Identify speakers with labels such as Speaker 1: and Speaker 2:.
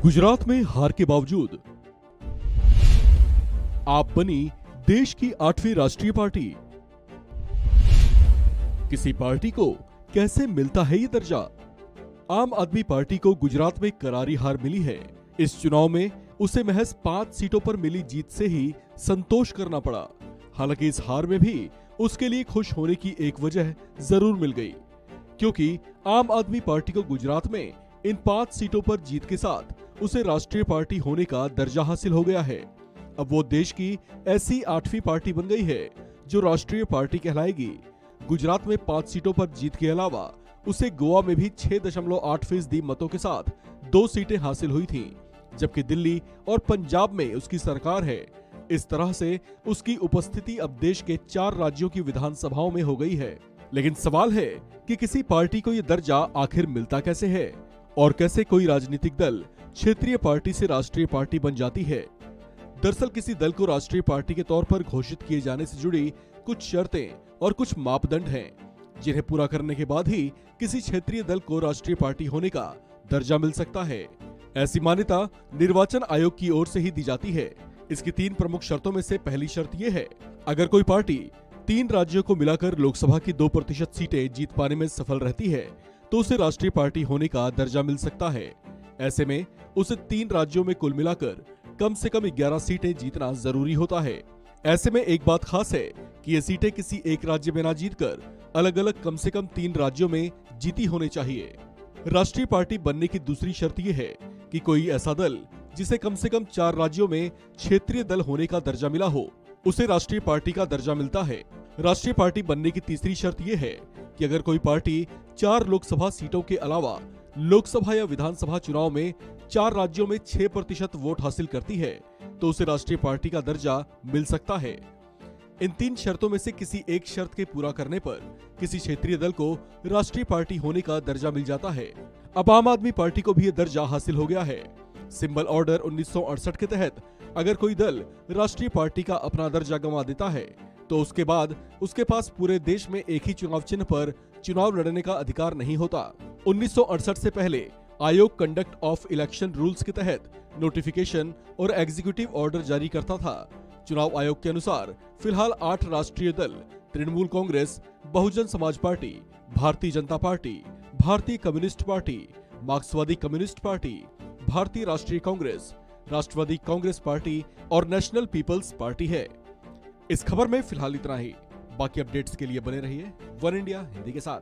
Speaker 1: गुजरात में हार के बावजूद आप बनी देश की 8वीं राष्ट्रीय पार्टी। किसी पार्टी को कैसे मिलता है ये दर्जा? आम आदमी पार्टी को गुजरात में करारी हार मिली है। इस चुनाव में उसे महज 5 सीटों पर मिली जीत से ही संतोष करना पड़ा। हालांकि इस हार में भी उसके लिए खुश होने की एक वजह जरूर मिल गई, क्योंकि आम आदमी पार्टी को गुजरात में इन 5 सीटों पर जीत के साथ उसे राष्ट्रीय पार्टी होने का दर्जा हासिल हो गया है। अब वो देश की ऐसी 8वीं पार्टी बन गई है जो राष्ट्रीय पार्टी कहलाएगी। गुजरात में 5 सीटों पर जीत के अलावा उसे गोवा में भी 6.8% मतों के साथ 2 सीटें हासिल हुई थीं, जबकि दिल्ली और पंजाब में उसकी सरकार है। इस तरह से उसकी उपस्थिति अब देश के 4 राज्यों की विधानसभाओं में हो गई है। लेकिन सवाल है कि किसी पार्टी को यह दर्जा आखिर मिलता कैसे है और कैसे कोई राजनीतिक दल क्षेत्रीय पार्टी से राष्ट्रीय पार्टी बन जाती है। दरअसल किसी दल को राष्ट्रीय पार्टी के तौर पर घोषित किए जाने से जुड़ी कुछ शर्तें और कुछ मापदंड हैं, जिन्हें पूरा करने के बाद ही किसी क्षेत्रीय दल को राष्ट्रीय पार्टी होने का दर्जा मिल सकता है। ऐसी मान्यता निर्वाचन आयोग की ओर से ही दी जाती है। इसकी 3 प्रमुख शर्तों में से पहली शर्त यह है, अगर कोई पार्टी 3 राज्यों को मिलाकर लोकसभा की 2% सीटें जीत पाने में सफल रहती है तो उसे राष्ट्रीय पार्टी होने का दर्जा मिल सकता है। ऐसे में उसे 3 राज्यों में कुल मिलाकर कम से कम 11 सीटें जीतना जरूरी होता है। ऐसे में एक बात खास है कि ये सीटें किसी एक राज्य में ना जीतकर अलग अलग कम से कम 3 राज्यों में जीती होनी चाहिए। राष्ट्रीय पार्टी बनने की दूसरी शर्त यह है कि कोई ऐसा दल जिसे कम से कम 4 राज्यों में क्षेत्रीय दल होने का दर्जा मिला हो, उसे राष्ट्रीय पार्टी का दर्जा मिलता है। राष्ट्रीय पार्टी बनने की तीसरी शर्त यह है कि अगर कोई पार्टी 4 लोकसभा सीटों के अलावा लोकसभा या विधानसभा चुनाव में 4 राज्यों में 6% वोट हासिल करती है तो उसे राष्ट्रीय पार्टी का दर्जा मिल सकता है। इन 3 शर्तों में से किसी एक शर्त के पूरा करने पर किसी क्षेत्रीय दल को राष्ट्रीय पार्टी होने का दर्जा मिल जाता है। अब आम आदमी पार्टी को भी यह दर्जा हासिल हो गया है। सिंबल ऑर्डर 1968 के तहत अगर कोई दल राष्ट्रीय पार्टी का अपना दर्जा गंवा देता है तो उसके बाद उसके पास पूरे देश में एक ही चुनाव चिन्ह पर चुनाव लड़ने का अधिकार नहीं होता। 1968 से पहले आयोग कंडक्ट ऑफ इलेक्शन रूल्स के तहत नोटिफिकेशन और एग्जीक्यूटिव ऑर्डर जारी करता था। चुनाव आयोग के अनुसार फिलहाल 8 राष्ट्रीय दल तृणमूल कांग्रेस, बहुजन समाज पार्टी, भारतीय जनता पार्टी, भारतीय कम्युनिस्ट पार्टी, मार्क्सवादी कम्युनिस्ट पार्टी, भारतीय राष्ट्रीय कांग्रेस, राष्ट्रवादी कांग्रेस पार्टी और नेशनल पीपल्स पार्टी है। इस खबर में फिलहाल इतना ही। बाकी अपडेट्स के लिए बने रहिए वन इंडिया हिंदी के साथ।